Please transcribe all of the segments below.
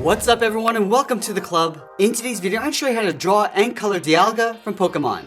What's up everyone and welcome to the club. In today's video, I'm going to show you how to draw and color Dialga from Pokemon.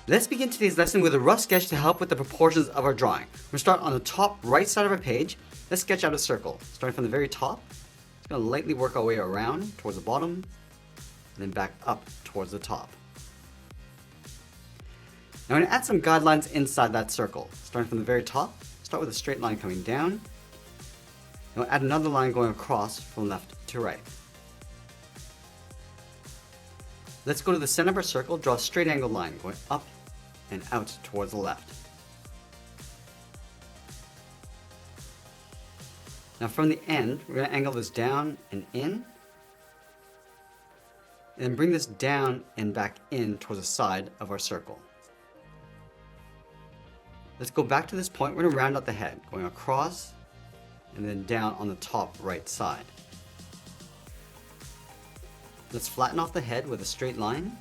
Let's begin today's lesson with a rough sketch to help with the proportions of our drawing. We're going to start on the top right side of our page. Let's sketch out a circle. Starting from the very top, it's going to lightly work our way around towards the bottom, and then back up towards the top. Now I'm going to add some guidelines inside that circle. Starting from the very top, start with a straight line coming down. Now add another line going across from left to right. Let's go to the center of our circle, draw a straight angled line going up and out towards the left. Now from the end, we're going to angle this down and in, and then bring this down and back in towards the side of our circle. Let's go back to this point. We're going to round out the head, going across and then down on the top right side. Let's flatten off the head with a straight line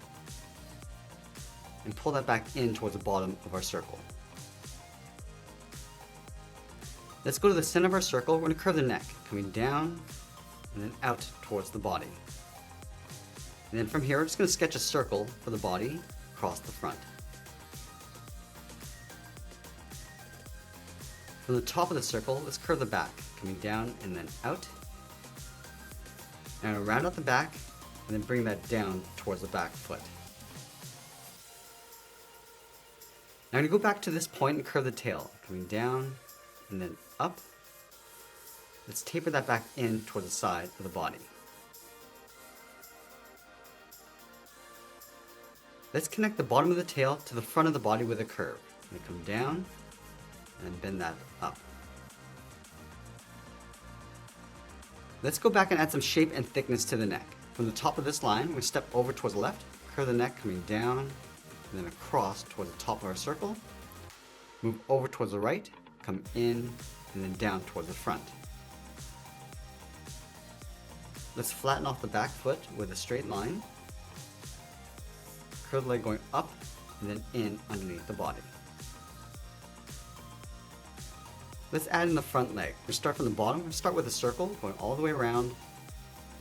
and pull that back in towards the bottom of our circle. Let's go to the center of our circle. We're going to curve the neck, coming down and then out towards the body. And then from here, we're just going to sketch a circle for the body across the front. From the top of the circle, let's curve the back, coming down and then out. And round out the back, and then bring that down towards the back foot. Now I'm going to go back to this point and curve the tail, coming down and then up. Let's taper that back in towards the side of the body. Let's connect the bottom of the tail to the front of the body with a curve. I'm going to come down and bend that up. Let's go back and add some shape and thickness to the neck. From the top of this line, we step over towards the left, curve the neck coming down, and then across towards the top of our circle. Move over towards the right, come in, and then down towards the front. Let's flatten off the back foot with a straight line. Curve the leg going up, and then in underneath the body. Let's add in the front leg. We'll start from the bottom. We'll start with a circle going all the way around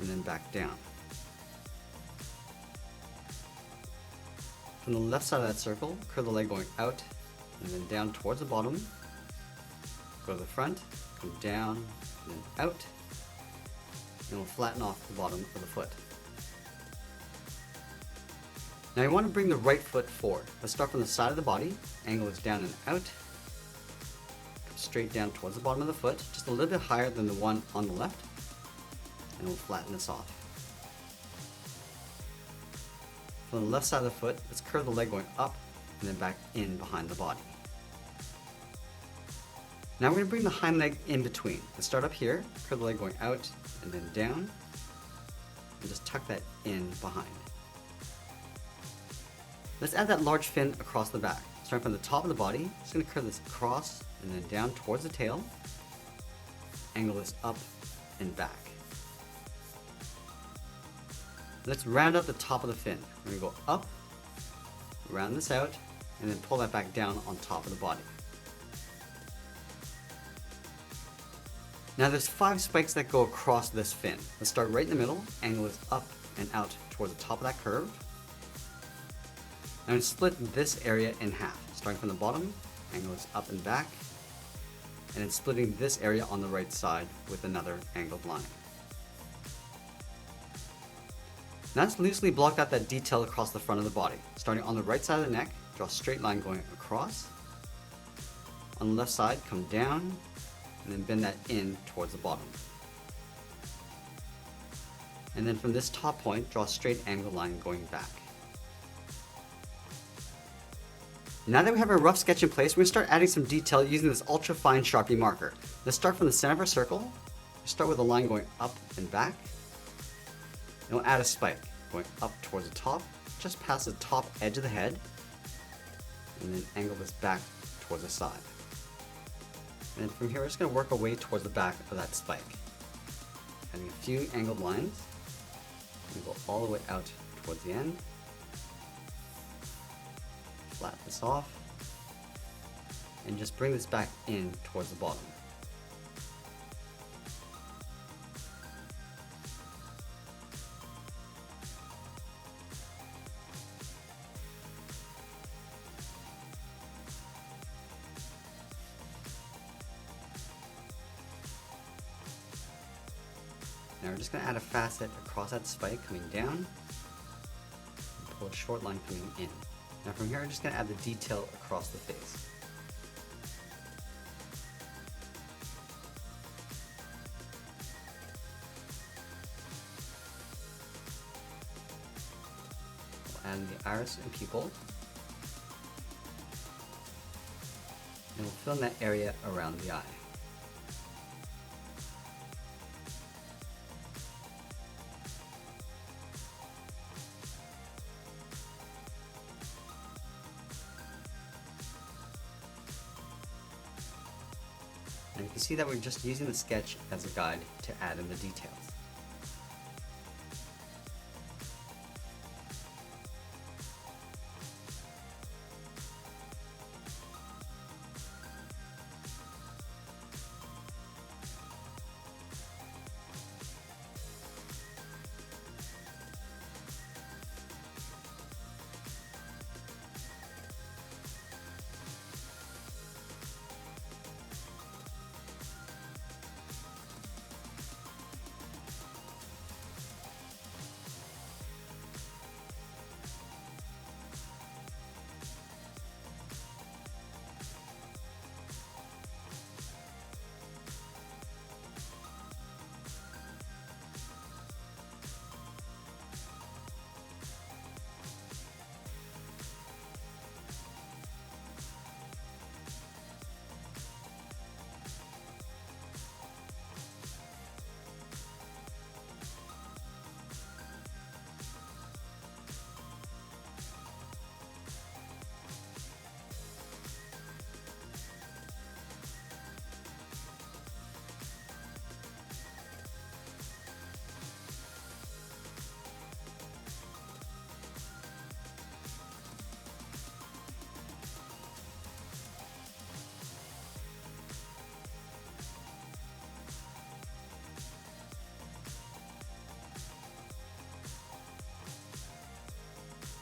and then back down. From the left side of that circle, curve the leg going out and then down towards the bottom. Go to the front, come down and then out. And we'll flatten off the bottom of the foot. Now you want to bring the right foot forward. Let's start from the side of the body, angle this down and out. Straight down towards the bottom of the foot, just a little bit higher than the one on the left, and we'll flatten this off. From the left side of the foot, let's curve the leg going up and then back in behind the body. Now we're going to bring the hind leg in between. Let's start up here, curve the leg going out and then down, and just tuck that in behind. Let's add that large fin across the back. Starting from the top of the body, just going to curve this across and then down towards the tail. Angle this up and back. Let's round out the top of the fin. We're going to go up, round this out, and then pull that back down on top of the body. Now there's 5 spikes that go across this fin. Let's start right in the middle, angle this up and out towards the top of that curve. And split this area in half, starting from the bottom, angle this up and back, and then splitting this area on the right side with another angled line. Now let's loosely block out that detail across the front of the body. Starting on the right side of the neck, draw a straight line going across. On the left side, come down, and then bend that in towards the bottom. And then from this top point, draw a straight angled line going back. Now that we have our rough sketch in place, we're going to start adding some detail using this ultra fine Sharpie marker. Let's start from the center of our circle. Start with a line going up and back. And we'll add a spike going up towards the top, just past the top edge of the head. And then angle this back towards the side. And then from here, we're just going to work our way towards the back of that spike. Adding a few angled lines. And go all the way out towards the end. Flat this off and just bring this back in towards the bottom. Now we're just going to add a facet across that spike coming down, and pull a short line coming in. Now from here, I'm just going to add the detail across the face. We'll add the iris and pupil. And we'll fill in that area around the eye. And you can see that we're just using the sketch as a guide to add in the details.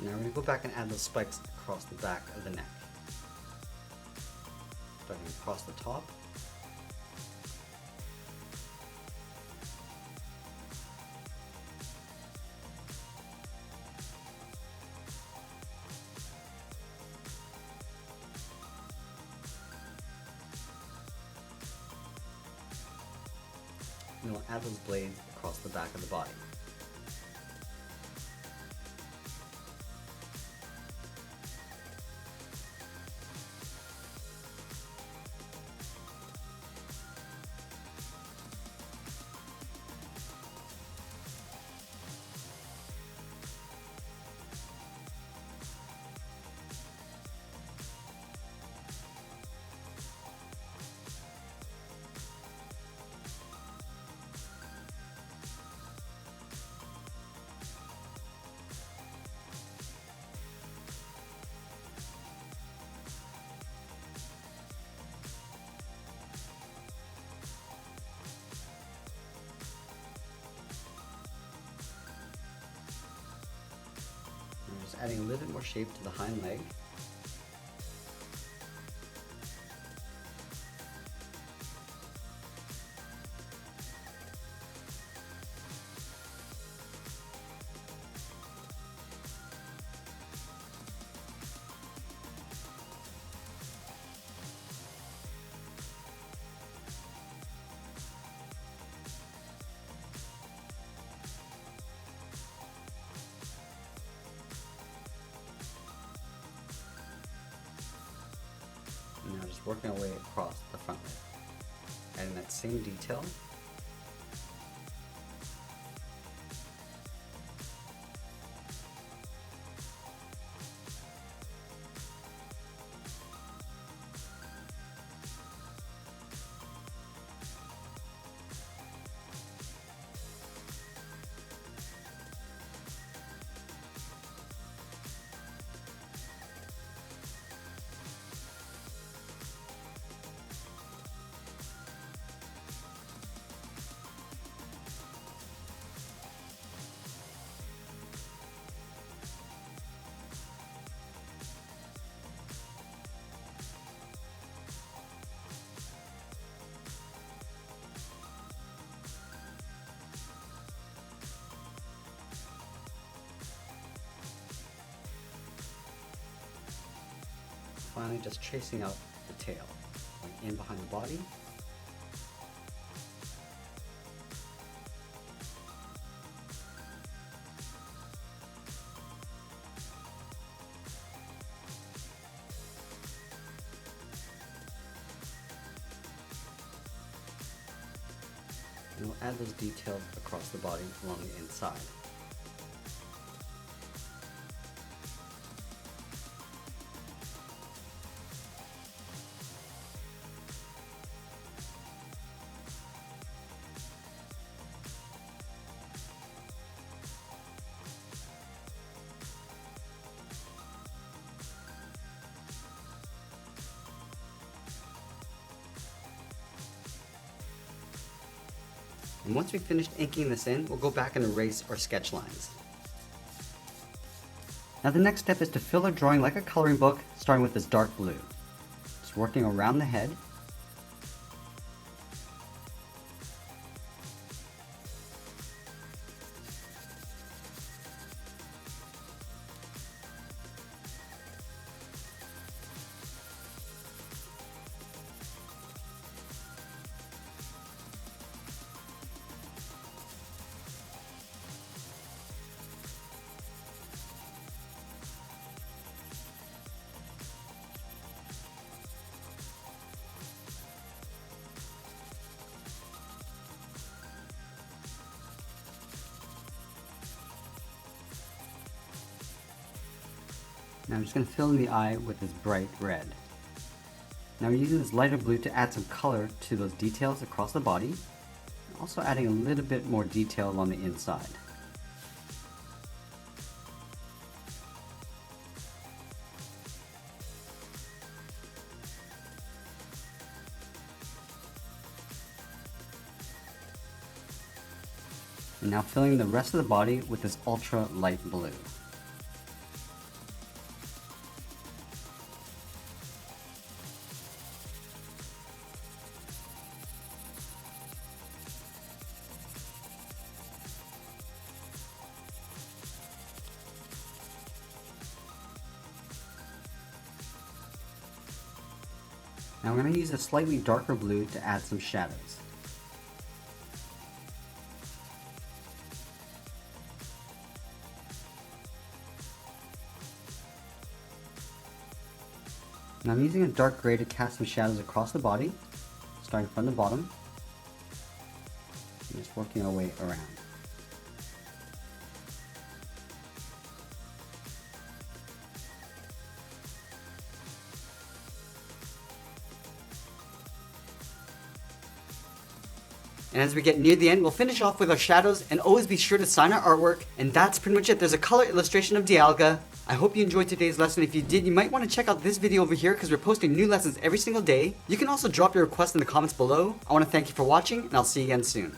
Now we're going to go back and add those spikes across the back of the neck. Starting across the top. And we'll add those blades across the back of the body. Just adding a little bit more shape to the hind leg. And now just working our way across the front leg. Adding that same detail. finally just tracing out the tail, going in behind the body. And we'll add those details across the body along the inside. And once we've finished inking this in, we'll go back and erase our sketch lines. Now the next step is to fill our drawing like a coloring book, starting with this dark blue. Just working around the head. Now I'm just going to fill in the eye with this bright red. Now we're using this lighter blue to add some color to those details across the body, and also adding a little bit more detail on the inside. And now filling the rest of the body with this ultra light blue. Now we're going to use a slightly darker blue to add some shadows. Now I'm using a dark gray to cast some shadows across the body, starting from the bottom, and just working our way around. And as we get near the end, we'll finish off with our shadows, and always be sure to sign our artwork. And that's pretty much it. There's a color illustration of Dialga. I hope you enjoyed today's lesson. If you did, you might want to check out this video over here because we're posting new lessons every single day. You can also drop your requests in the comments below. I want to thank you for watching, and I'll see you again soon.